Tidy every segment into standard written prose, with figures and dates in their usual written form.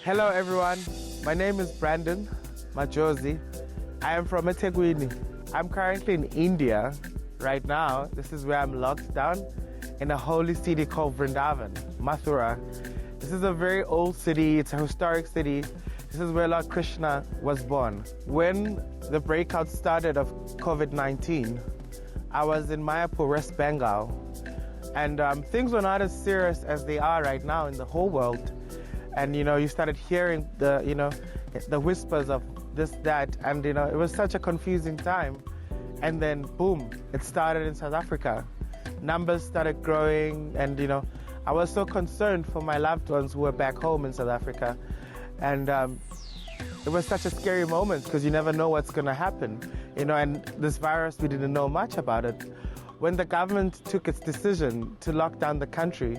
Hello everyone, my name is Brandon Majosi. I am from eThekwini. I'm currently in India right now. This is where I'm locked down in a holy city called Vrindavan, Mathura. This is a very old city, it's a historic city. This is where Lord Krishna was born. When the breakout started of COVID-19, I was in Mayapur, West Bengal. And things were not as serious as they are right now in the whole world. And you started hearing the whispers of this, that, and it was such a confusing time. And then boom, it started in South Africa. Numbers started growing, and I was so concerned for my loved ones who were back home in South Africa. And it was such a scary moment because you never know what's gonna happen. And this virus, we didn't know much about it. When the government took its decision to lock down the country,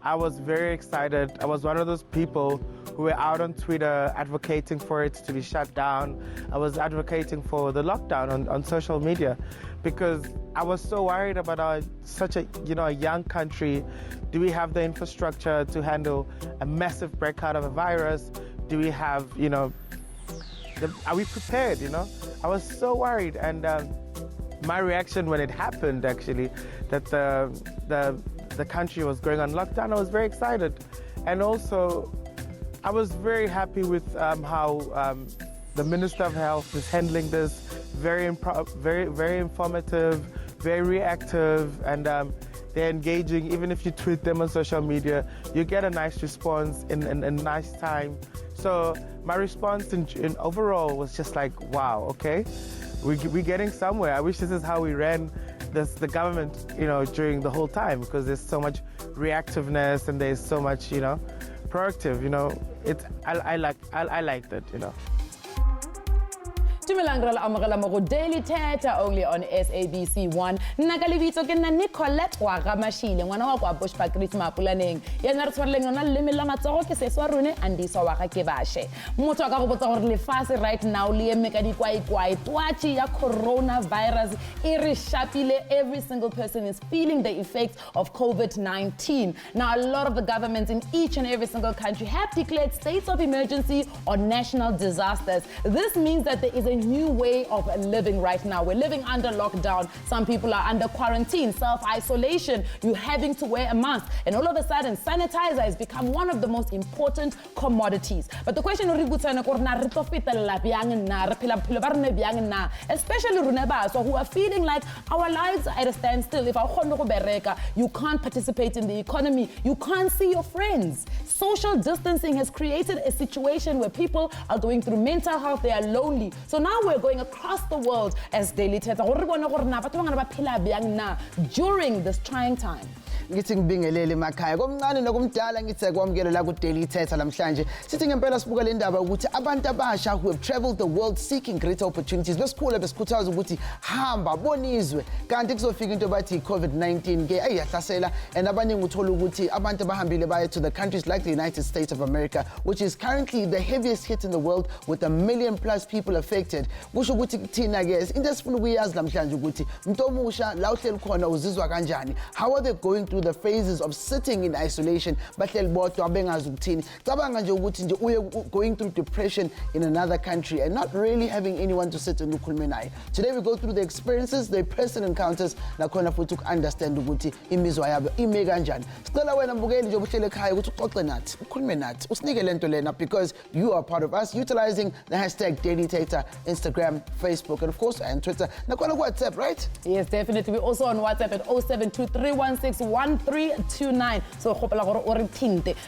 I was very excited. I was one of those people who were out on Twitter advocating for it to be shut down. I was advocating for the lockdown on social media because I was so worried about such a young country. Do we have the infrastructure to handle a massive breakout of a virus? Do we have, are we prepared, I was so worried. And my reaction when it happened, actually, that the country was going on lockdown, I was very excited. And also, I was very happy with how the Minister of Health is handling this. Very informative, very reactive, and they're engaging. Even if you tweet them on social media, you get a nice response in a nice time. So my response in overall was just like, wow, okay, we're getting somewhere. I wish this is how we ran the government, during the whole time, because there's so much reactiveness and there's so much, proactive. I liked it. Tumelangral amagala mo Daily Thetha only on SABC 1. Nakalibitso ke na Nicolette wa Gamashile ngwana wa kwa Bushbuckridge Mapulaneng. Ya na re tshwareleng yona leme la matsogo ke seswa rone Andiswa wa ga ke bashe. Motho ka go botsa gore lefase right now le eme ka dikwaikwai twatsi ya coronavirus e re shapile. Every single person is feeling the effects of COVID-19. Now a lot of the governments in each and every single country have declared states of emergency or national disasters. This means that there is a new way of living right now. We're living under lockdown. Some people are under quarantine, self-isolation. You're having to wear a mask. And all of a sudden, sanitizer has become one of the most important commodities. But the question is, especially who are feeling like our lives are at a standstill. If you can't participate in the economy, you can't see your friends. Social distancing has created a situation where people are going through mental health, they are lonely. So now we're going across the world as Daily Thetha during this trying time. Ngithi ngibingelele emakhaya komncane nokumdala ngithe kwamukela la ku Daily Thetha namhlanje sithi ngempela sibuka le ndaba ukuthi abantu abasha who have traveled the world seeking greater opportunities besikhula besikhuthaza ukuthi hamba bonizwe kanti kuzofika into bathi COVID-19 ke ayahlasela and abaningi uthola ukuthi abantu abahambile baye to the countries like the United States of America, which is currently the heaviest hit in the world with 1 million plus people affected. Kusho ukuthi thina ke into esifuna ukuyazi namhlanje ukuthi umuntu omusha la uhleli khona uzizwa kanjani. How are they going through the phases of sitting in isolation bahleli bodwa bengazi ukuthini cabanga nje ukuthi nje uye going through depression in another country and not really having anyone to sit and ukhulume naye. Today we go through the experiences, the personal encounters nakhona futhi ukunderstand ukuthi imizwa yabo ime kanjani. Sicela wena mbukeli nje obuhlele ekhaya ukuthi uxoxe nathi ukhulume nathi usinike lento lena because you are part of us utilizing the hashtag Daily Thetha, Instagram, Facebook, and of course and Twitter. Nakhona WhatsApp, right? Yes, definitely. We're also on WhatsApp at 0723161329. So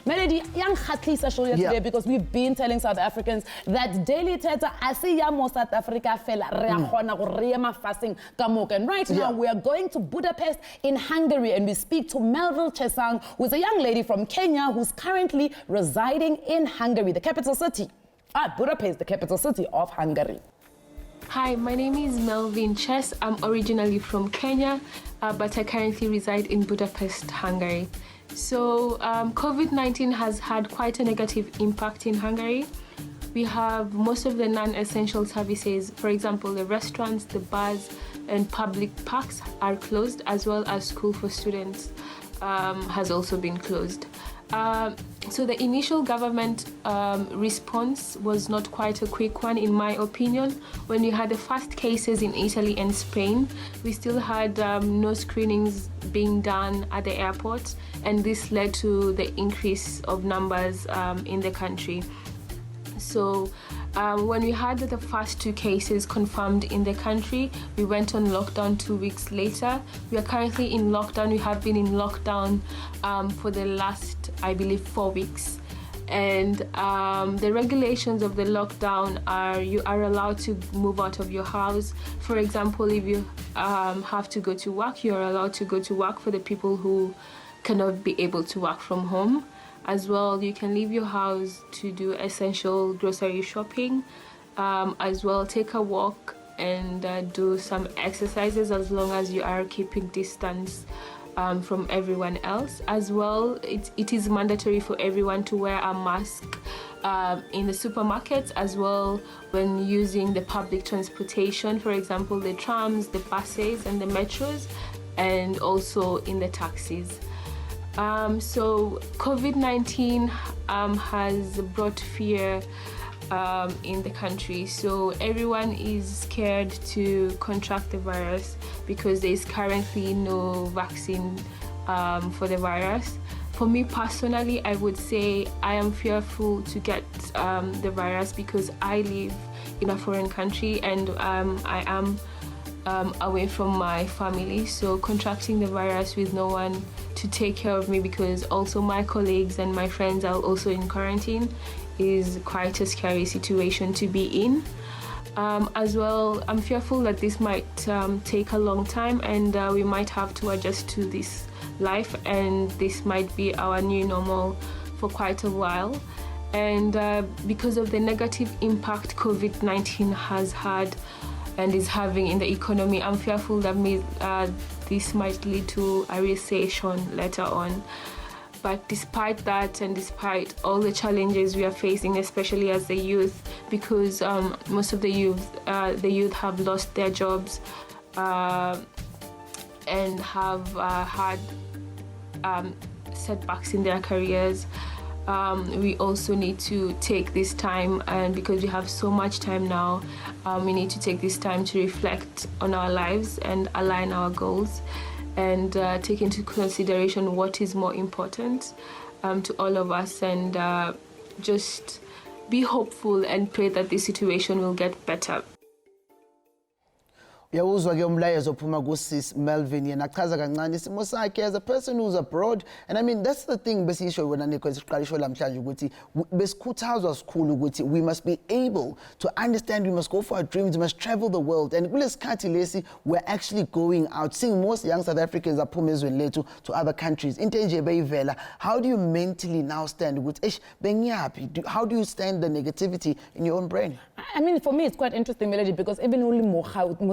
Melody, young Khatlisa show you today because we've been telling South Africans that Daily Thetha asiyamo South Africa fela re khona go re fasting kamoka. And right now we are going to Budapest in Hungary and we speak to Melville Chesang, who's a young lady from Kenya who's currently residing in Hungary, the capital city. Budapest, the capital city of Hungary. Hi, my name is Melvin Chess. I'm originally from Kenya, but I currently reside in Budapest, Hungary. So COVID-19 has had quite a negative impact in Hungary. We have most of the non-essential services, for example, the restaurants, the bars, and public parks are closed, as well as school for students has also been closed. So the initial government response was not quite a quick one, in my opinion. When we had the first cases in Italy and Spain, we still had no screenings being done at the airports, and this led to the increase of numbers in the country. So when we had the first 2 cases confirmed in the country, we went on lockdown 2 weeks later. We are currently in lockdown. We have been in lockdown for the last, I believe, 4 weeks. And the regulations of the lockdown are you are allowed to move out of your house. For example, if you have to go to work, you're allowed to go to work for the people who cannot be able to work from home. As well, you can leave your house to do essential grocery shopping, as well take a walk and do some exercises, as long as you are keeping distance from everyone else. As well, it is mandatory for everyone to wear a mask in the supermarkets, as well when using the public transportation, for example, the trams, the buses and the metros, and also in the taxis. So COVID-19 has brought fear in the country. So everyone is scared to contract the virus because there is currently no vaccine for the virus. For me personally, I would say I am fearful to get the virus because I live in a foreign country and I am away from my family. So contracting the virus with no one to take care of me, because also my colleagues and my friends are also in quarantine, is quite a scary situation to be in. As well, I'm fearful that this might take a long time, and we might have to adjust to this life, and this might be our new normal for quite a while. And because of the negative impact COVID-19 has had and is having in the economy, I'm fearful that this might lead to a recession later on. But despite that, and despite all the challenges we are facing, especially as the youth, because most of the youth have lost their jobs and have had setbacks in their careers, we also need to take this time, and because we have so much time now, we need to take this time to reflect on our lives and align our goals, and take into consideration what is more important to all of us, and just be hopeful and pray that this situation will get better. Uyawuzwa ke umlayezo ophuma kusis Melvin, yena achaza kancane isimo sakhe as a person who's abroad. And I mean, that's the thing besisho wena Nico esiqalisho lamhlanje ukuthi besikhuthazwa sikhulu ukuthi we must be able to understand, we must go for our dreams, we must travel the world. And kulesikhathi lesi we're actually going out, seeing most young South Africans aphuma ezweni lethu to other countries. Into nje beyivela, how do you mentally now stand ukuthi bengiyaphi? How do you stand the negativity in your own brain? I mean, for me, it's quite interesting, Melody, because even only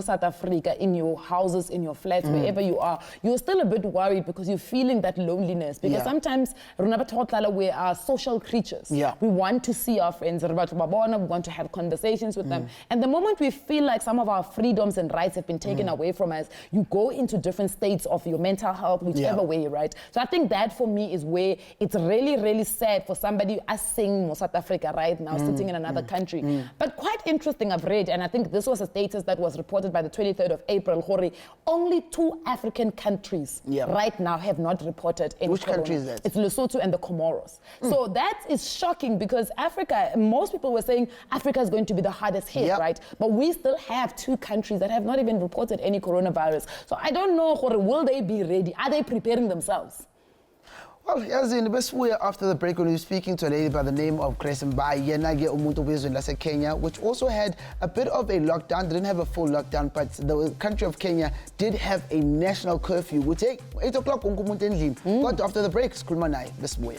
South Africa, in your houses, in your flats, wherever you are, you're still a bit worried because you're feeling that loneliness. Because sometimes we are social creatures. Yeah. We want to see our friends. We want to have conversations with them. And the moment we feel like some of our freedoms and rights have been taken away from us, you go into different states of your mental health, whichever way, right? So I think that for me is where it's really, really sad for somebody us seeing South Africa right now, sitting in another country. But quite interesting, I've read, and I think this was a status that was reported by the 23rd of April, only 2 African countries right now have not reported any Which corona. country is that? It's Lesotho and the Comoros. So that is shocking because Africa, most people were saying Africa is going to be the hardest hit, right? But we still have 2 countries that have not even reported any coronavirus. So I don't know, will they be ready? Are they preparing themselves? Well, Yazin, the best way after the break, when we were speaking to a lady by the name of Grace Mbai, Yenage Umuntu Wezwe Kenya, which also had a bit of a lockdown. They didn't have a full lockdown, but the country of Kenya did have a national curfew. We take 8 o'clock. But after the break, Skulmanai, best way.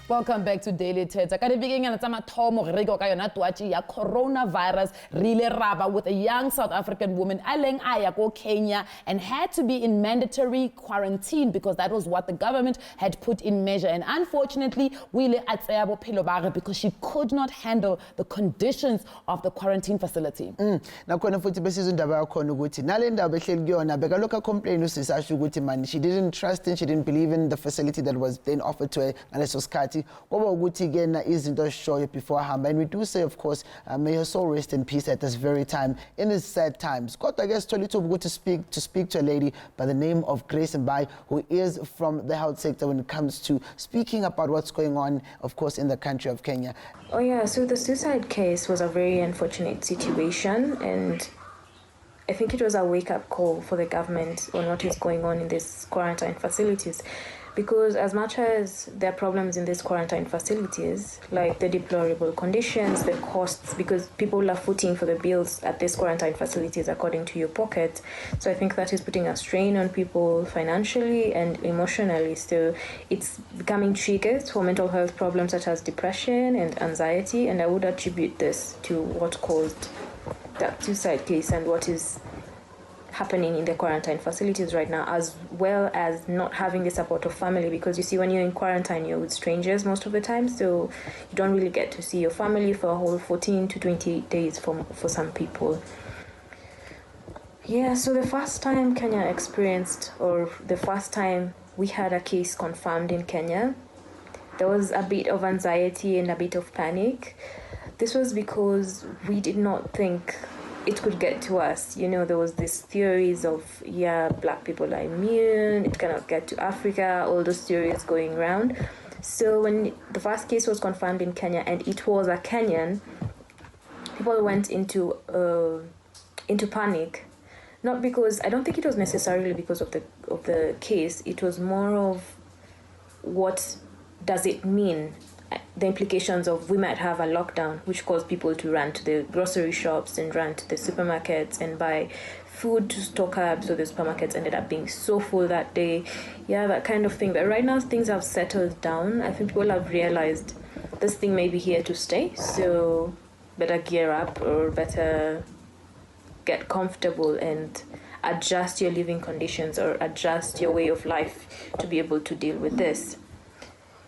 Welcome back to Daily Thetha. Ka di bigeng tsa mathomo re go ka yona twatsi ya coronavirus rile raba with a young South African woman aleng aya go Kenya and had to be in mandatory quarantine because that was what the government had put in measure, and unfortunately wile atseya bophelo ba re because she could not handle the conditions of the quarantine facility. Nakhona futhi besizwe indaba yakhona ukuthi nale ndaba ehleli kuyona beka lokho complain usisasho ukuthi man she didn't trust and she didn't believe in the facility that was then offered to her ngaleso sikhathi ngoba ukuthi ke na izinto show before hamba, and we do say of course may her soul rest in peace at this very time in these sad times. Kodwa ke sithola ithuba ukuthi to speak to a lady by the name of Grace Mbai, who is from the health sector when it comes to speaking about what's going on of course in the country of Kenya. Oh yeah, so the suicide case was a very unfortunate situation, and I think it was a wake-up call for the government on what is going on in these quarantine facilities. Because as much as there are problems in these quarantine facilities, like the deplorable conditions, the costs, because people are footing for the bills at these quarantine facilities according to your pocket. So I think that is putting a strain on people financially and emotionally. So it's becoming triggers for mental health problems such as depression and anxiety. And I would attribute this to what caused that suicide case and what is happening in the quarantine facilities right now, as well as not having the support of family, because you see when you're in quarantine you're with strangers most of the time, so you don't really get to see your family for a whole 14 to 28 days for some people. Yeah, so the first time Kenya experienced, or the first time we had a case confirmed in Kenya, there was a bit of anxiety and a bit of panic. This was because we did not think it could get to us. You know, there was this theories of, yeah, black people are immune, it cannot get to Africa, all those theories going around. So when the first case was confirmed in Kenya and it was a Kenyan, people went into panic. Not because, I don't think it was necessarily because of the case, it was more of what does it mean? The implications of we might have a lockdown, which caused people to run to the grocery shops and run to the supermarkets and buy food to stock up, so the supermarkets ended up being so full that day. Yeah, that kind of thing. But right now things have settled down. I think people have realized this thing may be here to stay, so better gear up or better get comfortable and adjust your living conditions or adjust your way of life to be able to deal with this.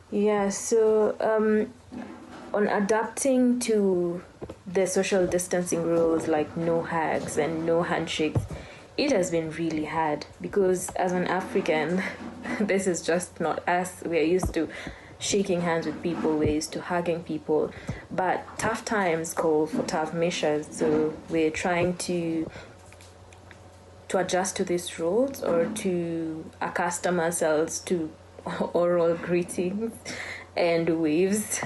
Yeah, so on adapting to the social distancing rules like no hugs and no handshakes, it has been really hard because as an African, this is just not us. We're used to shaking hands with people, we're used to hugging people, but tough times call for tough measures. So we're trying to adjust to these rules or to accustom ourselves to oral greetings and waves,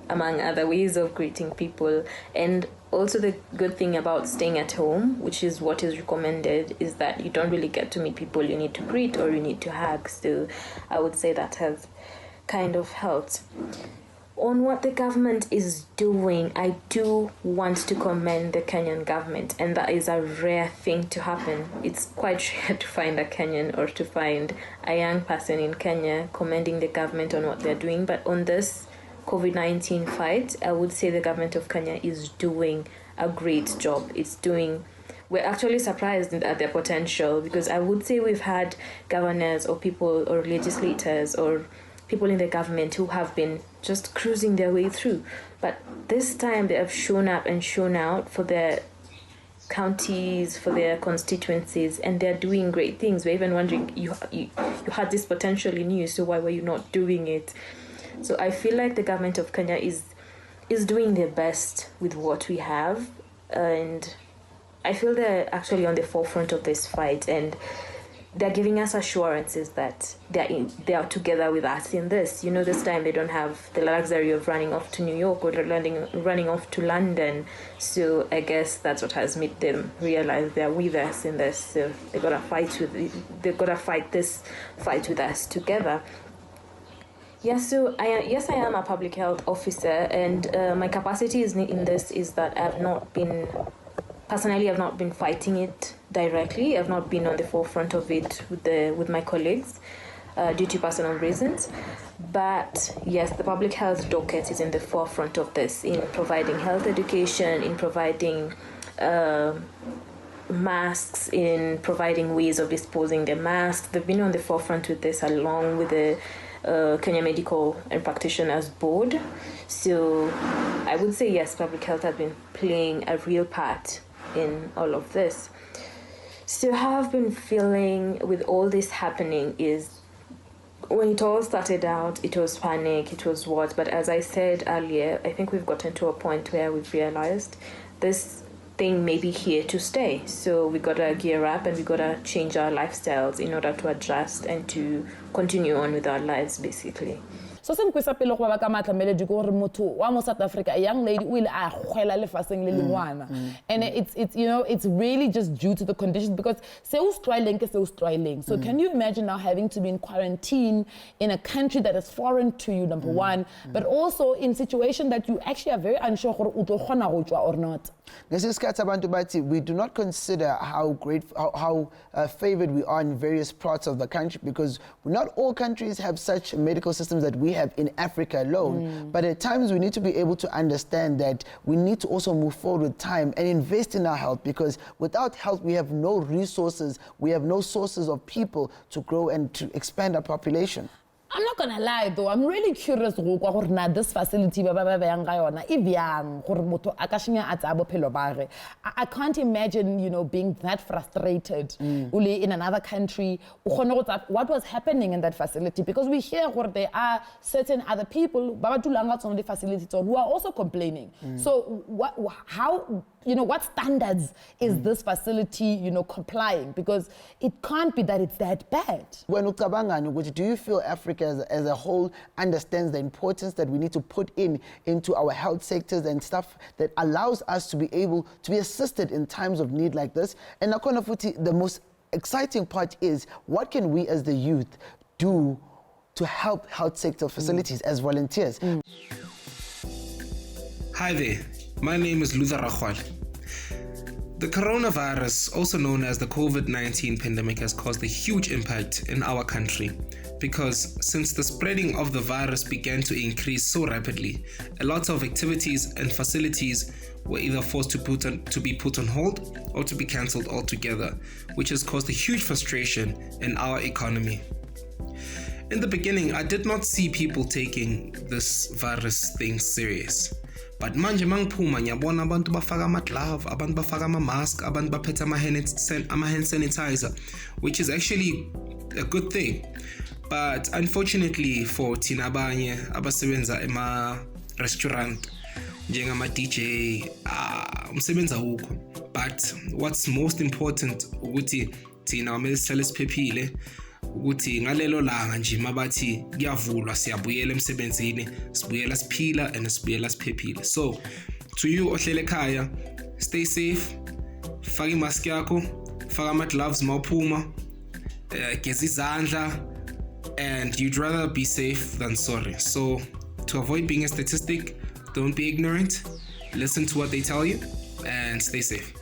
among other ways of greeting people. And also the good thing about staying at home, which is what is recommended, is that you don't really get to meet people you need to greet or you need to hug. So I would say that has kind of helped. On what the government is doing, I do want to commend the Kenyan government, and that is a rare thing to happen. It's quite rare to find a Kenyan or to find a young person in Kenya commending the government on what they're doing. But on this COVID-19 fight, I would say the government of Kenya is doing a great job. We're actually surprised at their potential, because I would say we've had governors or people or legislators or people in the government who have been just cruising their way through. But this time they have shown up and shown out for their counties, for their constituencies, and they're doing great things. We're even wondering, you had this potential in you, so why were you not doing it? So I feel like the government of Kenya is doing their best with what we have, and I feel they're actually on the forefront of this fight, and they're giving us assurances that they are together with us in this. You know, this time they don't have the luxury of running off to New York or running off to London. So I guess that's what has made them realize they're with us in this. So they've got to fight this fight with us together. Yeah, so I am a public health officer, and my capacity in this is that I've not been fighting it directly. I've not been on the forefront of it with my colleagues. due to personal reasons. But yes, the public health docket is in the forefront of this, in providing health education, in providing masks, in providing ways of disposing the masks. They've been on the forefront with this, along with the Kenya Medical and Practitioners Board. So I would say yes, public health has been playing a real part in all of this. So how I've been feeling with all this happening is, when it all started out, it was panic, it was what, but as I said earlier, I think we've gotten to a point where we've realized this thing may be here to stay. So we gotta gear up and we gotta change our lifestyles in order to adjust and to continue on with our lives, basically. So se nkwisa pele go ba ka matlamele di go re motho wa mo South Africa, a young lady o ile a gwela lefaseng le lengwana, and it's you know, it's really just due to the conditions, because se o strailing ke se o strailing. So can you imagine now having to be in quarantine in a country that is foreign to you, number one, but also in situation that you actually are very unsure gore o tlo gona go tswa or not. We do not consider how favored we are in various parts of the country, because not all countries have such medical systems that we have in Africa alone. But at times we need to be able to understand that we need to also move forward with time and invest in our health, because without health we have no resources, we have no sources of people to grow and to expand our population. I'm not gonna lie though, I'm really curious go kwa gore na this facility ba yang ga yona e byang gore motho a ka shinya a tsa bophelo ba ge. I can't imagine, you know, being that frustrated uli in another country. What was happening in that facility, because we hear gore there are certain other people ba ba tulanga tsona the facilities who are also complaining. So how, you know, what standards is this facility, you know, complying? Because it can't be that it's that bad. When ucabangani, do you feel Africa as a whole understands the importance that we need to put into our health sectors and stuff that allows us to be able to be assisted in times of need like this? And the most exciting part is, what can we as the youth do to help health sector facilities as volunteers? Hi there. My name is Thetha Rakhwale. The coronavirus, also known as the COVID-19 pandemic, has caused a huge impact in our country, because since the spreading of the virus began to increase so rapidly, a lot of activities and facilities were either forced to be put on hold or to be cancelled altogether, which has caused a huge frustration in our economy. In the beginning, I did not see people taking this virus thing serious. But manje mangiphuma ngiyabona abantu bafaka ama-glove, abantu bafaka ama-mask, abantu baphethe ama-hand sanitizer, which is actually a good thing. But unfortunately for thina abanye abasebenza ema-restaurant njengama-DJ, umsebenzi awukho. But what's most important ukuthi thina kumele sihlale siphephile, ukuthi ngalelo langa nje mabathi kuyavulwa siyabuyela emsebenzini, sibuyela siphila and sibuyela siphephile. So to you ohlele ekhaya, stay safe, faka imask yakho, faka ama-gloves mawuphuma, geza izandla, and you'd rather be safe than sorry. So to avoid being a statistic, don't be ignorant, listen to what they tell you, and stay safe.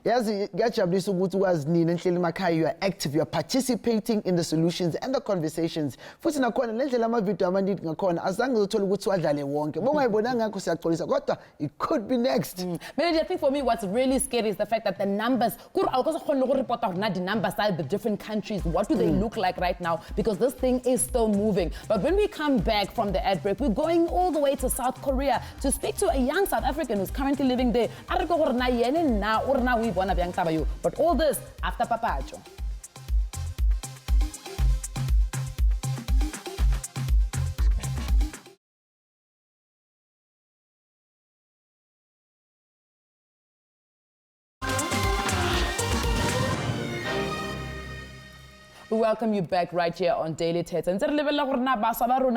Yazi ngiyajabulisa ukuthi wazi nina enhleli emakhaya, you are active, you are participating in the solutions and the conversations. Futhi nakhona le ndlela ama-video amaningi ngakhona azange ngizothola ukuthi wadlale wonke. Bongayibonanga ngakho siyaxolisa, kodwa it could be next. Melody, I think for me what's really scary is the fact that the numbers, the numbers are the different countries, what do they look like right now, because this thing is still moving. But when we come back from the ad break, we're going all the way to South Korea to speak to a young South African who's currently living there. But all this after Papacho. We welcome you back right here on Daily Thetha.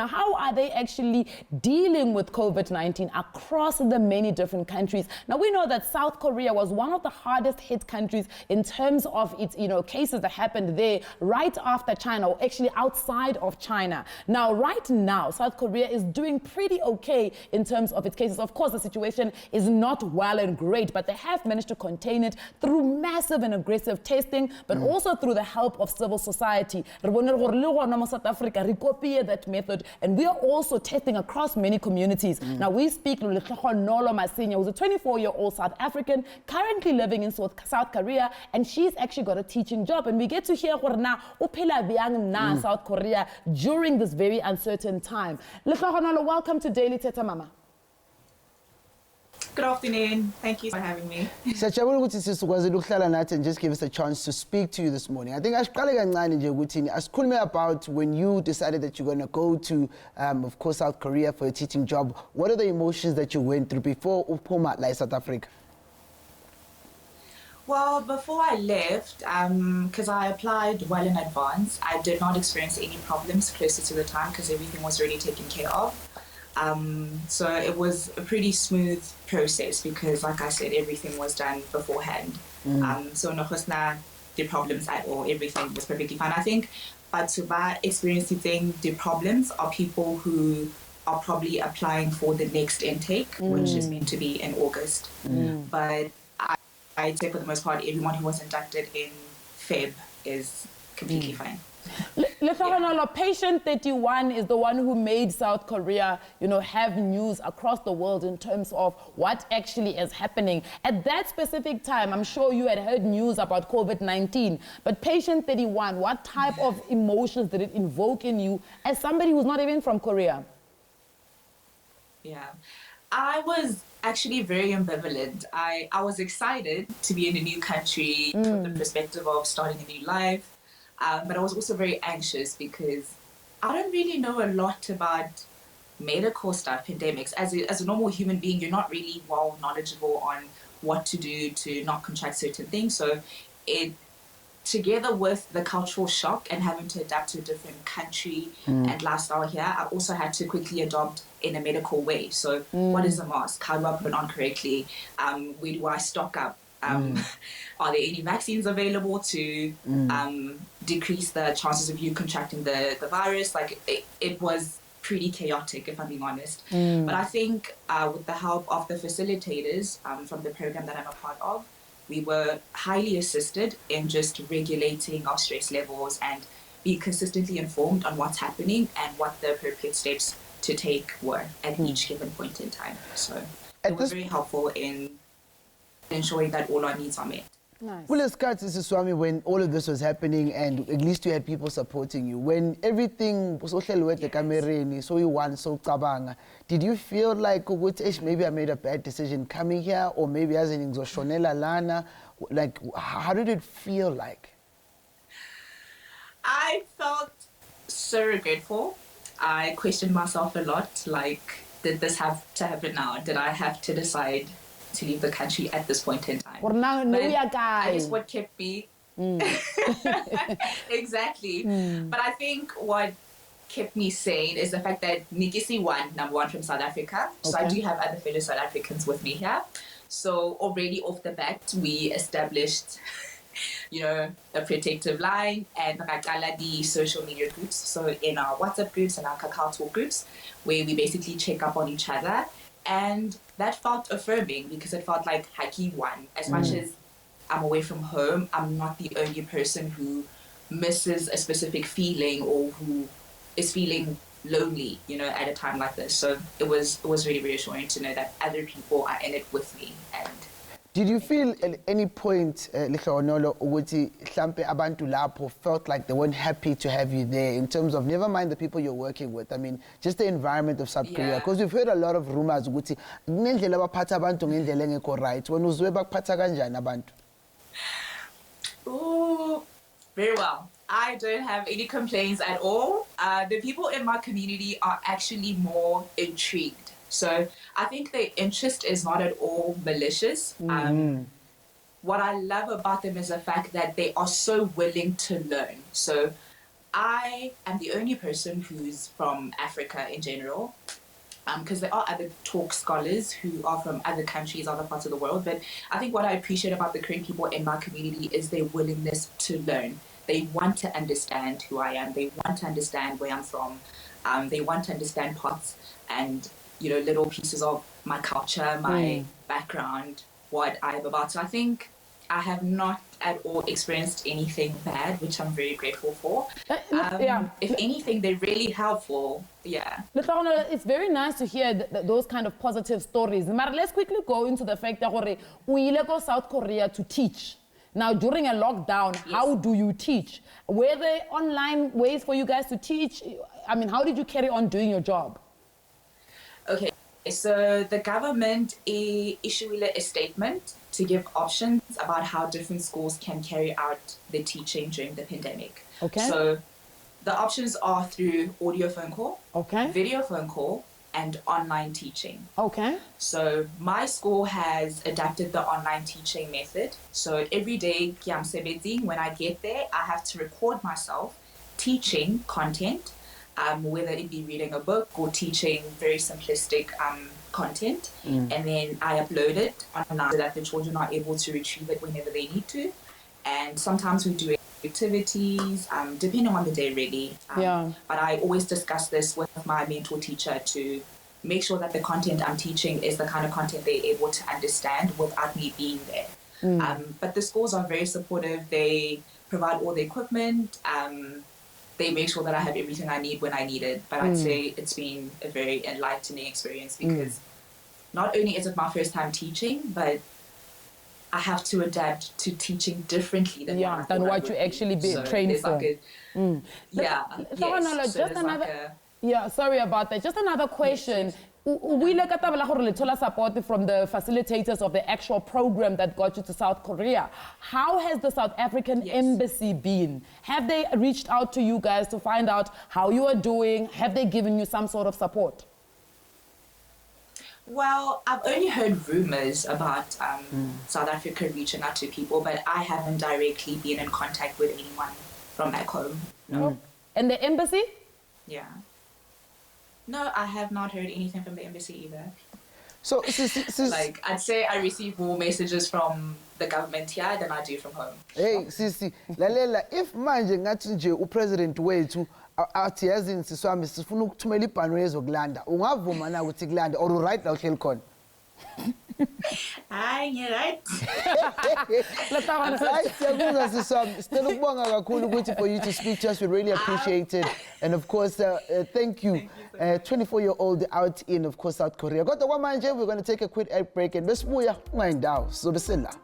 How are they actually dealing with COVID-19 across the many different countries? Now, we know that South Korea was one of the hardest hit countries in terms of its, cases that happened there right after China, or actually outside of China. Now, right now, South Korea is doing pretty okay in terms of its cases. Of course, the situation is not well and great, but they have managed to contain it through massive and aggressive testing, but also through the help of civil society. society. South Africa, we copy that method, and we are also testing across many communities. Now, we speak to Nolo Masinya, who's a 24-year-old South African, currently living in South Korea, and she's actually got a teaching job. And we get to hear na South Korea during this very uncertain time. Welcome to Daily Thetha, Mama. Good afternoon. Thank you for having me. Siyajabula ukuthi sizokwazi ukuhlala nathi and just give us a chance to speak to you this morning. I think asiqale kancane nje ukuthi asikhulume about when you decided that you're going to go to, of course, South Korea for a teaching job. What are the emotions that you went through before uphuma la South Africa? Well, before I left, because I applied well in advance, I did not experience any problems closer to the time because everything was already taken care of. So it was a pretty smooth process because, like I said, everything was done beforehand. So no the problems at all. Everything was perfectly fine. I think Batuba experiencing the problems are people who are probably applying for the next intake, which is meant to be in August. But I'd say for the most part, everyone who was inducted in Feb is completely fine. Patient 31 is the one who made South Korea, have news across the world in terms of what actually is happening. At that specific time, I'm sure you had heard news about COVID-19, but Patient 31, what type of emotions did it invoke in you as somebody who's not even from Korea? Yeah, I was actually very ambivalent. I was excited to be in a new country from the perspective of starting a new life. But I was also very anxious because I don't really know a lot about medical stuff, pandemics. As a normal human being, you're not really well knowledgeable on what to do to not contract certain things. So it, together with the cultural shock and having to adapt to a different country and lifestyle here, I also had to quickly adopt in a medical way. So what is a mask? How do I put it on correctly? Where do I stock up? Are there any vaccines available to decrease the chances of you contracting the virus? Like it was pretty chaotic, if I'm being honest. But I think with the help of the facilitators from the program that I'm a part of, we were highly assisted in just regulating our stress levels and be consistently informed on what's happening and what the appropriate steps to take were at each given point in time. So it was very helpful in ensuring that all our needs are met. Nice. Well, Swami, when all of this was happening and at least you had people supporting you, when everything was so you won, so cabanga, did you feel like maybe I made a bad decision coming here, or maybe as in Lana? Like, how did it feel like? I felt so regretful. I questioned myself a lot, like, did this have to happen now? Did I have to decide to leave the country at this point in time? That is what kept me. Exactly. But I think what kept me sane is the fact that Nikisi won number one from South Africa. So I do have other fellow South Africans with me here. So already off the bat, we established, a protective line and the social media groups. So in our WhatsApp groups and our Kakao Talk groups, where we basically check up on each other. And that felt affirming because it felt like Haki won. As much as I'm away from home, I'm not the only person who misses a specific feeling or who is feeling lonely, at a time like this. So it was really reassuring to know that other people are in it with me. And did you feel at any point, abantu felt like they weren't happy to have you there in terms of, never mind the people you're working with, I mean, just the environment of South Korea? Because we've heard a lot of rumors, right? When abantu? Ooh, very well. I don't have any complaints at all. The people in my community are actually more intrigued. So I think their interest is not at all malicious. What I love about them is the fact that they are so willing to learn. So I am the only person who's from Africa in general, because there are other talk scholars who are from other countries, other parts of the world. But I think what I appreciate about the Korean people in my community is their willingness to learn. They want to understand who I am. They want to understand where I'm from. They want to understand parts and little pieces of my culture, my background, what I'm about. So I think I have not at all experienced anything bad, which I'm very grateful for. Yeah. If anything, they're really helpful. Yeah. It's very nice to hear those kind of positive stories. But let's quickly go into the fact that we go South Korea to teach. Now, during a lockdown, how do you teach? Were there online ways for you guys to teach? I mean, how did you carry on doing your job? Okay, so the government issued a statement to give options about how different schools can carry out their teaching during the pandemic. Okay. So the options are through audio phone call, Okay. video phone call, and online teaching. Okay. So my school has adapted the online teaching method. So every day, when I get there, I have to record myself teaching content, whether it be reading a book or teaching very simplistic content. And then I upload it online so that the children are able to retrieve it whenever they need to. And sometimes we do activities, depending on the day really. But I always discuss this with my mentor teacher to make sure that the content I'm teaching is the kind of content they're able to understand without me being there. But the schools are very supportive. They provide all the equipment. They make sure that I have everything I need when I need it. But I'd say it's been a very enlightening experience because not only is it my first time teaching, but I have to adapt to teaching differently than what you actually be trained for. Sorry about that. Just another question. We look at the support from the facilitators of the actual program that got you to South Korea. How has the South African embassy been? Have they reached out to you guys to find out how you are doing? Have they given you some sort of support? Well, I've only heard rumors about South Africa reaching out to people, but I haven't directly been in contact with anyone from back home. No. And the embassy? Yeah. No, I have not heard anything from the embassy either. So, like, I'd say I receive more messages from the government here than I do from home. Hey, Sisi, lalela, if manje ngathi nje upresident wethu athi yazini siswami sifuna ukuthumela ibhano yezokulanda, ungavuma na ukuthi kulanda or right la uhleli khona? Hayi, you're right. Siyabonga siswami, sicela ukubonga kakhulu ukuthi for you to speak to us, we really appreciate it. And of course, thank you. 24-year-old out in, of course, South Korea. Kodwa kwamanje, we're going to take a quick break and besibuya ungayindawo sizobe sila.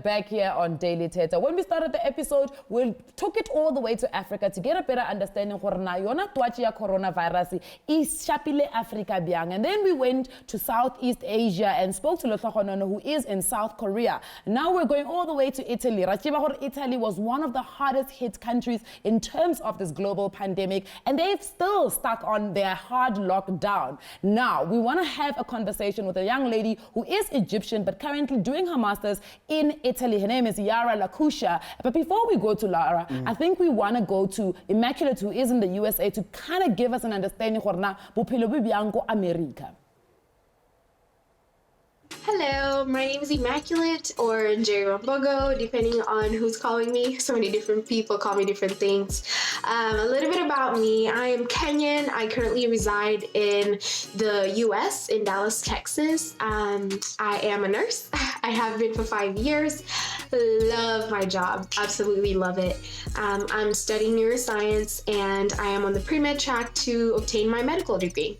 Back here on Daily Thetha. When we started the episode, we took it all the way to Africa to get a better understanding of coronavirus is Shapile Africa Biang. And then we went to Southeast Asia and spoke to Lothakonono, who is in South Korea. Now we're going all the way to Italy. Italy was one of the hardest hit countries in terms of this global pandemic, and they've still stuck on their hard lockdown. Now, we want to have a conversation with a young lady who is Egyptian but currently doing her master's in Italy. Her name is Yara Lakusha. But before we go to Lara, I think we want to go to Immaculate, who is in the USA, to kind of give us an understanding of America. Hello, my name is Immaculate or Njeri depending on who's calling me. So many different people call me different things. A little bit about me. I am Kenyan. I currently reside in the US, in Dallas, Texas. I am a nurse. I have been for 5 years. Love my job. Absolutely love it. I'm studying neuroscience and I am on the pre-med track to obtain my medical degree.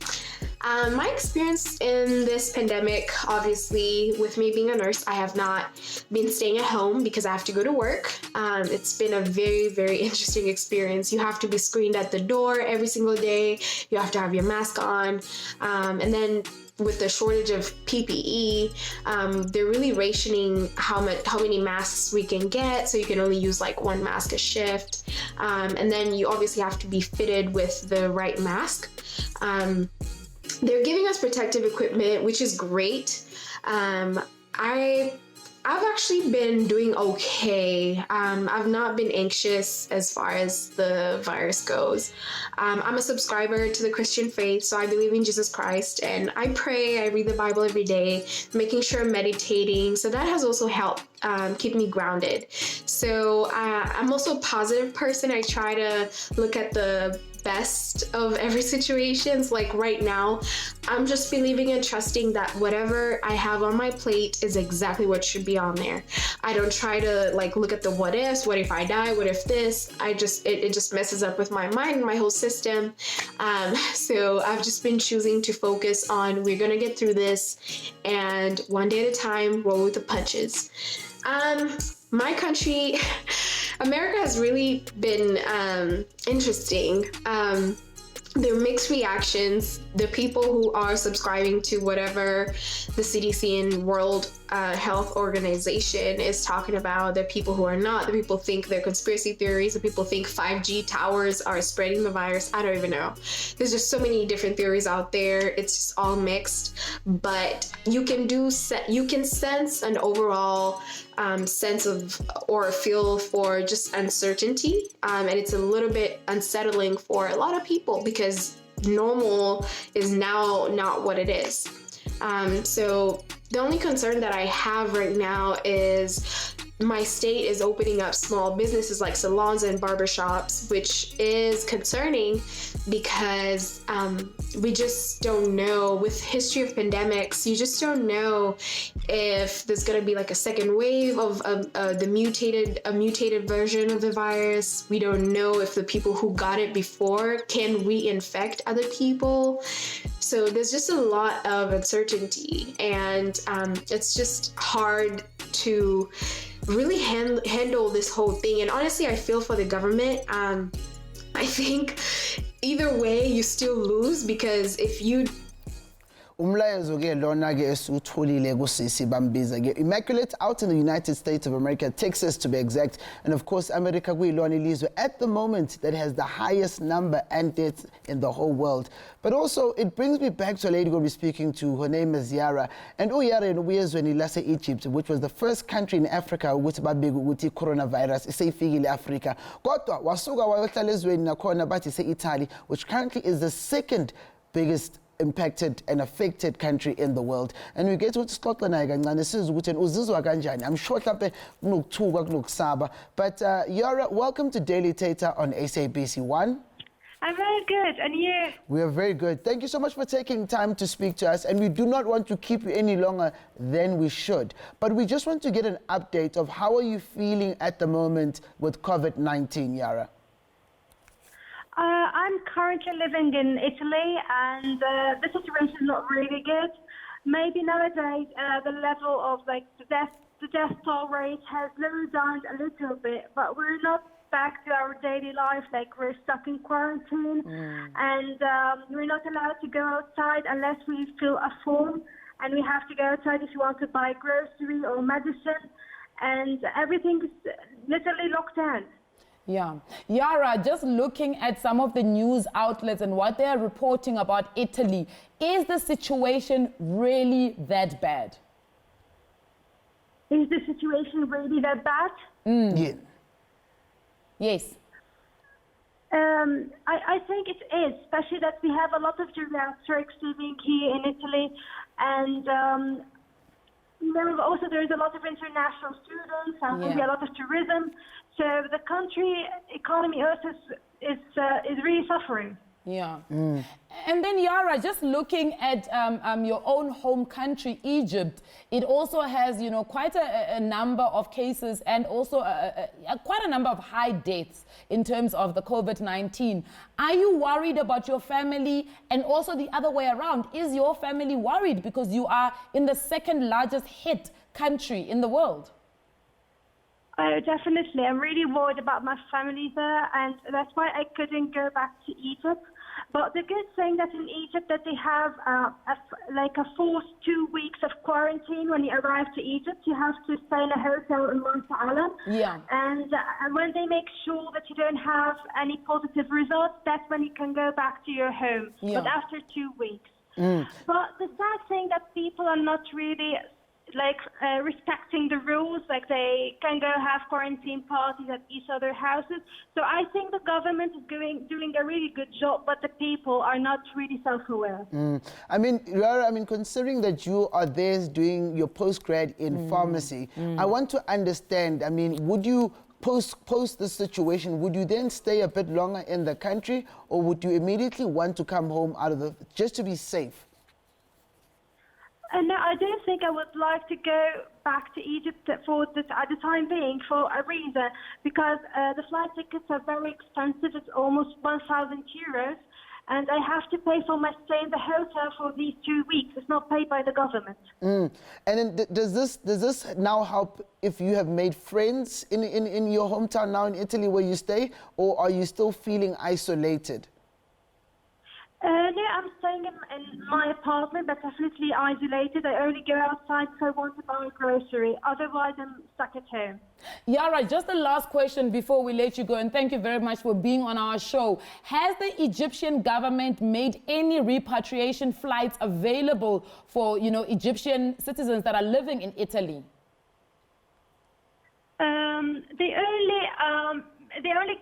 My experience in this pandemic, obviously, with me being a nurse, I have not been staying at home because I have to go to work. It's been a very, very interesting experience. You have to be screened at the door every single day. You have to have your mask on. And then with the shortage of PPE, they're really rationing how many masks we can get, so you can only use like one mask a shift. And then you obviously have to be fitted with the right mask. They're giving us protective equipment, which is great. I I've actually been doing okay. I've not been anxious as far as the virus goes. I'm a subscriber to the Christian faith, so I believe in Jesus Christ, and I pray, I read the Bible every day, making sure I'm meditating. So that has also helped keep me grounded. So I'm also a positive person. I try to look at the best of every situation. Like right now, I'm just believing and trusting that whatever I have on my plate is exactly what should be on there. I don't try to like look at the what ifs, what if I die, what if this. It just messes up with my mind and my whole system. So I've just been choosing to focus on we're gonna get through this, and one day at a time, roll with the punches. My country, America has really been interesting. There are mixed reactions. The people who are subscribing to whatever the CDC and World Health Organization is talking about, the people who are not, the people think they're conspiracy theories, the people think 5G towers are spreading the virus. I don't even know. There's just so many different theories out there. It's just all mixed, but you can sense an overall sense of or feel for just uncertainty, and it's a little bit unsettling for a lot of people because normal is now not what it is. So the only concern that I have right now is my state is opening up small businesses like salons and barbershops, which is concerning because we just don't know. With history of pandemics, you just don't know if there's going to be like a second wave of a mutated version of the virus. We don't know if the people who got it before can reinfect other people. So there's just a lot of uncertainty, and it's just hard to really handle this whole thing. And honestly, I feel for the government. I think either way you still lose, because if you Umlayezo ke lona ke esutholile kusisi bambiza ke Immaculate out in the United States of America, Texas to be exact, and of course America kuyilona ilizwe at the moment that has the highest number and deaths in the whole world. But also it brings me back to a lady we'll be speaking to. Her name is Yara, and Yara ubuyezweni lase Egypt, which was the first country in Africa ukuthi babike ukuthi coronavirus iseyifikile Africa, kodwa wasuka wayohlala ezweni nakhona bathi se-Italy, which currently is the second biggest impacted and affected country in the world. And we get to sixoxe naye kancane sizwe ukuthi uzizwa kanjani. I'm sure mhlawumbe kunokuthuka kunokusaba. But Yara, welcome to Daily Thetha on SABC1. I'm very good, and you? We are very good. Thank you so much for taking time to speak to us, and we do not want to keep you any longer than we should. But we just want to get an update of how are you feeling at the moment with COVID-19, Yara? I'm currently living in Italy, and the situation is not really good. Maybe nowadays the level of like the death toll rate has lowered down a little bit, but we're not back to our daily life. Like we're stuck in quarantine, and we're not allowed to go outside unless we fill a form, and we have to go outside if you want to buy grocery or medicine, and everything is literally locked down. Yeah. Yara, just looking at some of the news outlets and what they're reporting about Italy, is the situation really that bad? Is the situation really that bad? Yeah. Yes. I think it is, especially that we have a lot of geriatrics living here in Italy, and also there is a lot of international students and maybe a lot of tourism. So the country economy also is really suffering. Yeah. And then Yara, just looking at your own home country, Egypt, it also has, you know, quite a number of cases and also quite a number of high deaths in terms of the COVID-19. Are you worried about your family? And also the other way around, is your family worried because you are in the second largest hit country in the world? Definitely. I'm really worried about my family there, and that's why I couldn't go back to Egypt. But the good thing that in Egypt that they have a forced 2 weeks of quarantine when you arrive to Egypt. You have to stay in a hotel in Marsa Alam. Yeah. And when they make sure that you don't have any positive results, that's when you can go back to your home. Yeah. But after 2 weeks. But the sad thing that people are not really respecting the rules, like they can go have quarantine parties at each other's houses. So I think the government is doing a really good job, but the people are not really self-aware. I mean, Rara, considering that you are there doing your postgrad in pharmacy, I want to understand, would you post the situation, would you then stay a bit longer in the country, or would you immediately want to come home just to be safe? No, I don't think I would like to go back to Egypt at the time being for a reason, because the flight tickets are very expensive. It's almost 1,000 euros, and I have to pay for my stay in the hotel for these 2 weeks. It's not paid by the government. And then does this now help if you have made friends in your hometown now in Italy where you stay, or are you still feeling isolated? No, I'm staying in my apartment, but definitely isolated. I only go outside if I want to buy a grocery. Otherwise, I'm stuck at home. Yara, just the last question before we let you go, and thank you very much for being on our show. Has the Egyptian government made any repatriation flights available for, Egyptian citizens that are living in Italy? They only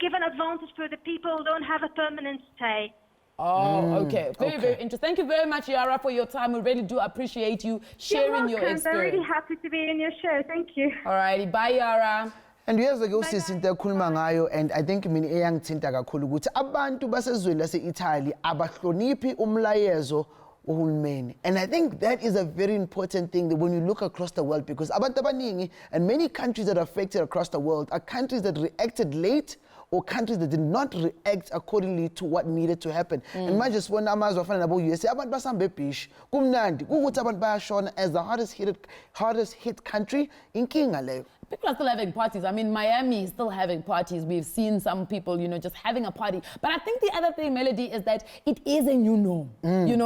give an advantage for the people who don't have a permanent stay. Oh, okay. Very interesting. Thank you very much, Yara, for your time. We really do appreciate you sharing your experience. I'm really happy to be in your show. Thank you. All righty. Bye, Yara. And years ago sisinta khuluma ngayo, and I think mina eyangithinta kakhulu ukuthi abantu basezweni lase-Italy abahloniphi umlayezo uhulumeni. And I think that is a very important thing that when you look across the world, because abantu abaningi and many countries that are affected across the world are countries that reacted late, or countries that did not react accordingly to what needed to happen. And manje sibona amazwe afana nabo USA abantu basamba ebhishi kumnandi kukuthi abantu bayashona as the hardest hit country, inkinga leyo. People are still having parties. Miami is still having parties. We've seen some people, just having a party. But I think the other thing, Melody, is that it is a new norm. It's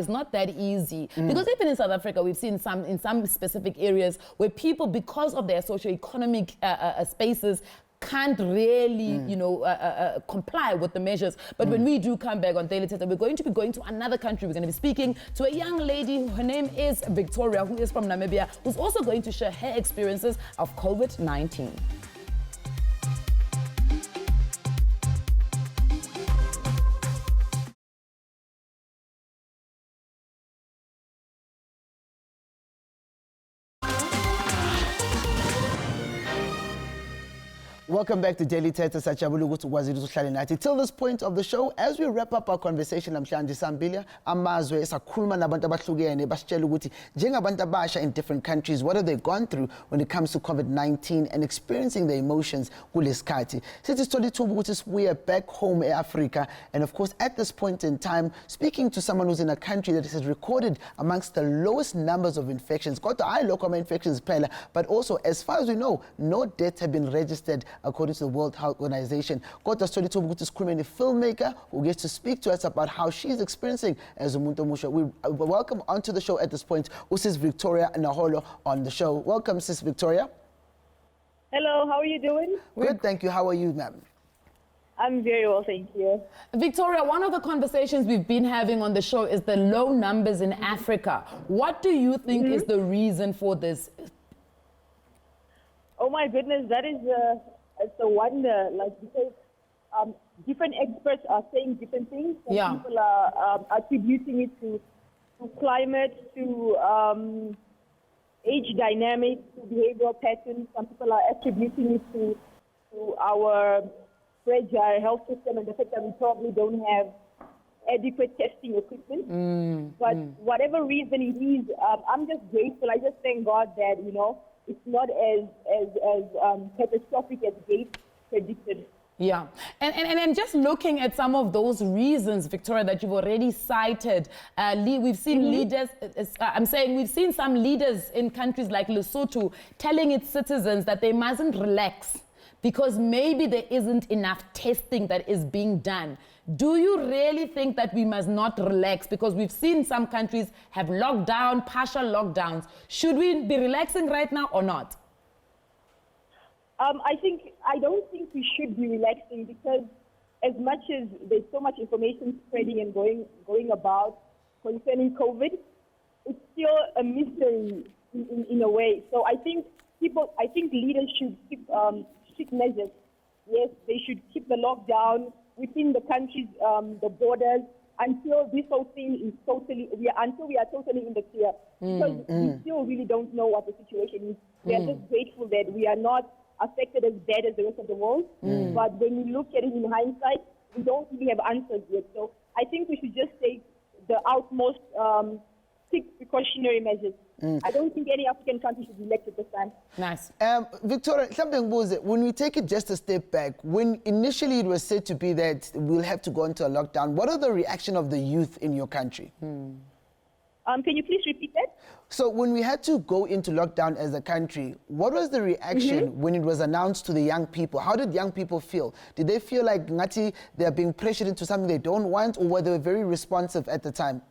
not that easy. Because even in South Africa, we've seen in some specific areas where people, because of their socio-economic spaces, can't really, comply with the measures. But when we do come back on Daily Thetha, we're going to be going to another country. We're going to be speaking to a young lady. Her name is Victoria, who is from Namibia, who's also going to share her experiences of COVID-19. Welcome back to Daily Thetha. Sajabulu ukuthi ukwazi uhlale nathi till this point of the show. As we wrap up our conversation namhlanje Sambilia, amazwe esakhuluma nabantu abahlukene basitshela ukuthi njengabantu abasha in different countries, what have they gone through when it comes to COVID-19 and experiencing the emotions kulesikhathi. Sithi sithole ithuba ukuthi we are back home in Africa, and of course at this point in time speaking to someone who's in a country that has recorded amongst the lowest numbers of infections. Kodwa hayi local infections phela, but also as far as we know, no deaths have been registered according to the World Health Organization. Kodwa sithole ithuba ukuthi sikhulume ne-filmmaker who gets to speak to us about how she's experiencing as umuntu omusha. We welcome onto the show at this point Sis Victoria Naholo on the show. Welcome, Sis Victoria. Hello, how are you doing? Good, thank you. How are you, ma'am? I'm very well, thank you. Victoria, one of the conversations we've been having on the show is the low numbers in Africa. What do you think is the reason for this? Oh my goodness, that is it's a wonder, because different experts are saying different things. Some people are attributing it to climate, to age dynamics, to behavioral patterns. Some people are attributing it to our fragile health system and the fact that we probably don't have adequate testing equipment. But whatever reason it is, I'm just grateful. I just thank God that, it's not as catastrophic as Gates predicted. Yeah, and just looking at some of those reasons, Victoria, that you've already cited, we've seen leaders, we've seen some leaders in countries like Lesotho telling its citizens that they mustn't relax because maybe there isn't enough testing that is being done. Do you really think that we must not relax? Because we've seen some countries have lockdown, partial lockdowns. Should we be relaxing right now or not? I don't think we should be relaxing, because as much as there's so much information spreading and going about concerning COVID, it's still a mystery in a way. So I think leaders should keep strict measures. Yes, they should keep the lockdown within the country's the borders until this whole thing is until we are totally in the clear. Because we still really don't know what the situation is. We are just grateful that we are not affected as bad as the rest of the world. But when we look at it in hindsight, we don't really have answers yet. So I think we should just take the utmost strict precautionary measures. I don't think any African country should be elected this time. Nice. Victoria, when we take it just a step back, when initially it was said to be that we'll have to go into a lockdown, what are the reaction of the youth in your country? Can you please repeat that? So when we had to go into lockdown as a country, what was the reaction when it was announced to the young people? How did young people feel? Did they feel like Ngati, they're being pressured into something they don't want, or were they very responsive at the time?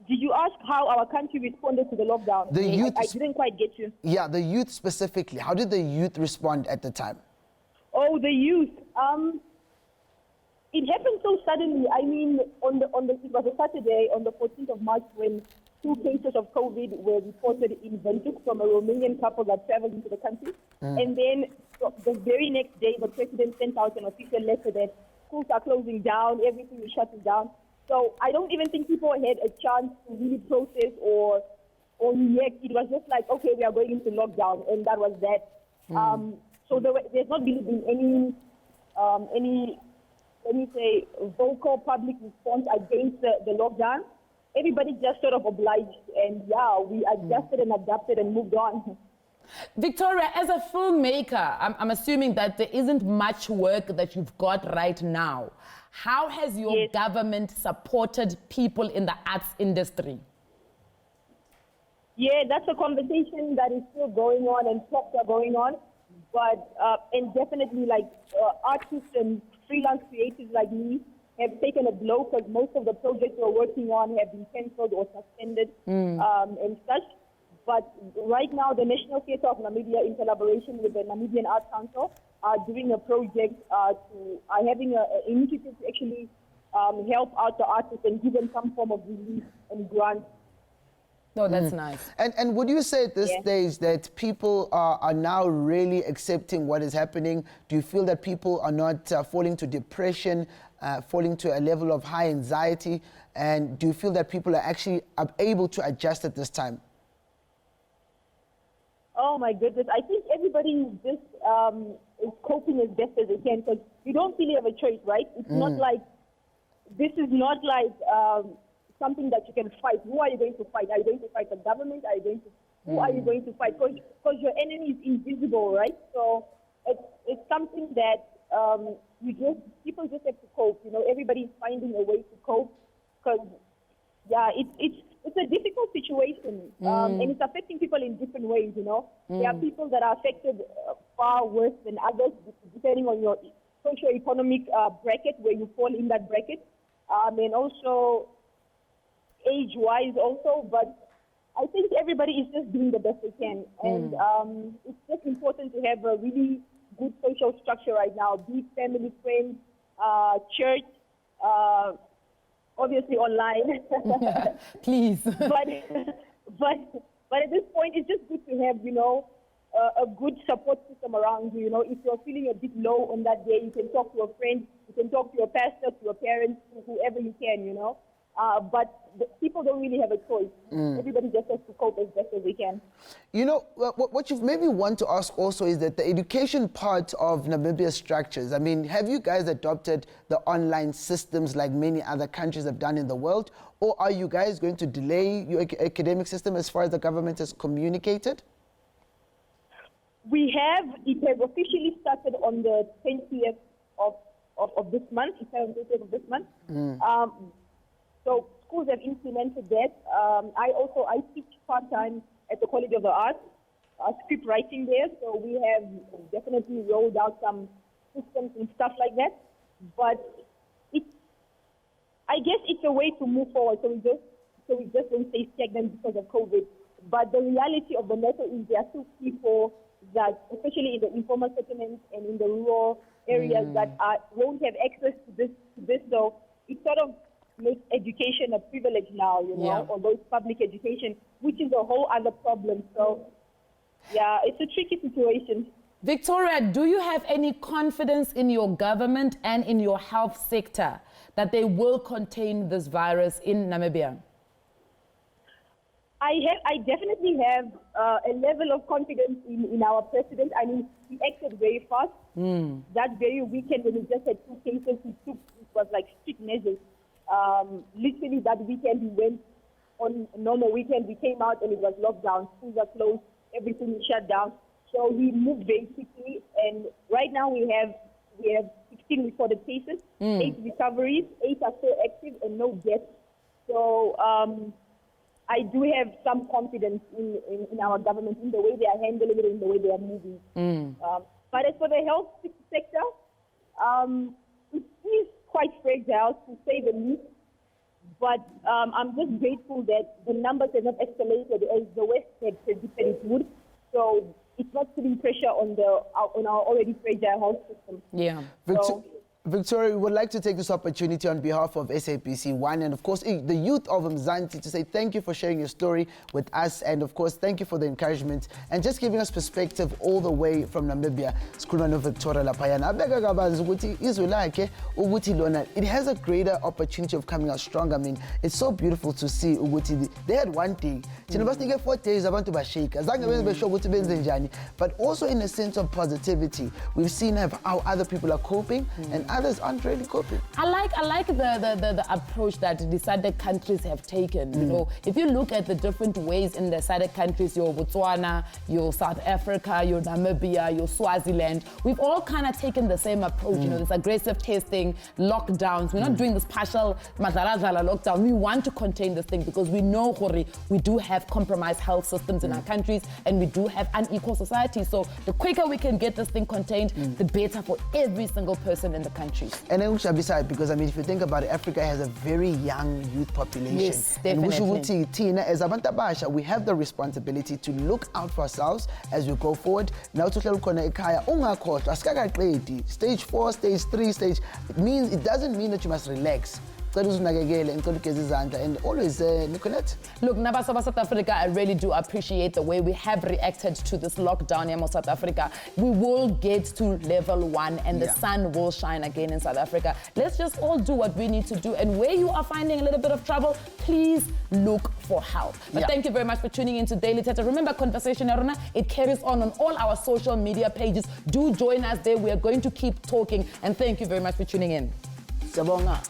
Did you ask how our country responded to the lockdown? The youth, I didn't quite get you. Yeah, the youth specifically. How did the youth respond at the time? Oh, the youth. It happened so suddenly. I mean, it was a Saturday on the 14th of March when 2 cases of COVID were reported in Windhoek from a Romanian couple that traveled into the country. And then the very next day, the president sent out an official letter that schools are closing down, everything is shutting down. So I don't even think people had a chance to really process or react. It was just like, okay, we are going into lockdown, and that was that. So there's not really been any vocal public response against the lockdown. Everybody just sort of obliged, and we adjusted and adapted and moved on. Victoria, as a filmmaker, I'm assuming that there isn't much work that you've got right now. How has your government supported people in the arts industry? Yeah, that's a conversation that is still going on and talks are going on. But, and definitely like artists and freelance creatives like me have taken a blow because most of the projects we're working on have been cancelled or suspended and such. But right now, the National Theatre of Namibia, in collaboration with the Namibian Arts Council, are doing a project having an initiative to actually help out the artists and give them some form of relief and grant. No, that's nice. And would you say at this stage that people are now really accepting what is happening? Do you feel that people are not falling to depression, falling to a level of high anxiety? And do you feel that people are actually able to adjust at this time? Oh my goodness, I think everybody is just is coping as best as they can because you don't really have a choice, right? It's not like, this is not like something that you can fight. Who are you going to fight? Are you going to fight the government? Who are you going to fight? Because your enemy is invisible, right? So it's something that people just have to cope. You know, everybody's finding a way to cope because, it's a difficult situation, and it's affecting people in different ways, you know. There are people that are affected far worse than others, depending on your socio-economic bracket, where you fall in that bracket, and also age-wise also. But I think everybody is just doing the best they can, and it's just important to have a really good social structure right now, be it family, friends, church, obviously online. Please. but at this point, it's just good to have, you know, a good support system around you. You know, if you're feeling a bit low on that day, you can talk to a friend, you can talk to your pastor, to your parents, to whoever you can, you know. But people don't really have a choice. Everybody just has to cope as best as they can. You know, what you maybe want to ask also is that the education part of Namibia's structures, I mean, have you guys adopted the online systems like many other countries have done in the world? Or are you guys going to delay your academic system as far as the government has communicated? It has officially started on the 20th of this month. It's on the 20th of this month. So schools have implemented that. I teach part-time at the College of the Arts, script writing there. So we have definitely rolled out some systems and stuff like that. But I guess it's a way to move forward. So we just don't stay stagnant because of COVID. But the reality of the matter is there are still people that, especially in the informal settlements and in the rural areas, that won't have access to this. So it's sort of makes education a privilege now, you know, although it's public education, which is a whole other problem. So, yeah, it's a tricky situation. Victoria, do you have any confidence in your government and in your health sector that they will contain this virus in Namibia? I definitely have a level of confidence in our president. I mean, he acted very fast. That very weekend when we just had 2 cases, it was like strict measures. Literally that weekend we went on a normal weekend, we came out and it was lockdown. Schools are closed, everything is shut down. So he moved very quickly, and right now we have 16 reported cases, 8 recoveries, 8 are still active, and no deaths. So I do have some confidence in our government, in the way they are handling it, in the way they are moving. But as for the health sector, it is quite fragile, to say the least. But I'm just grateful that the numbers have not escalated as the West had predicted it would. So it's not putting pressure on our already fragile health system. Yeah. Victoria, we would like to take this opportunity on behalf of SABC1 and, of course, the youth of Mzansi to say thank you for sharing your story with us, and, of course, thank you for the encouragement and just giving us perspective all the way from Namibia. Victoria Lapayana. It has a greater opportunity of coming out strong. I mean, it's so beautiful to see they had 1 day. 4 days but also in a sense of positivity. We've seen how other people are coping and others aren't really coping. I like the approach that the SADC countries have taken. You know, if you look at the different ways in the SADC countries, your Botswana, your South Africa, your Namibia, your Swaziland, we've all kind of taken the same approach. You know, this aggressive testing, lockdowns. We're not doing this partial lockdown. We want to contain this thing because we know we do have compromised health systems in our countries, and we do have unequal society. So the quicker we can get this thing contained, the better for every single person in the country. And then we should be sad because, I mean, if you think about it, Africa has a very young youth population. Yes, definitely. And as Abantu Basha, we have the responsibility to look out for ourselves as we go forward. Now to stage 4, stage 3, it doesn't mean that you must relax. And always, Nicolette. Look, Nabasaba South Africa, I really do appreciate the way we have reacted to this lockdown in South Africa. We will get to level 1 and the sun will shine again in South Africa. Let's just all do what we need to do. And where you are finding a little bit of trouble, please look for help. But thank you very much for tuning in to Daily Thetha. Remember, Conversation Aruna, it carries on all our social media pages. Do join us there. We are going to keep talking. And thank you very much for tuning in. Sabonga.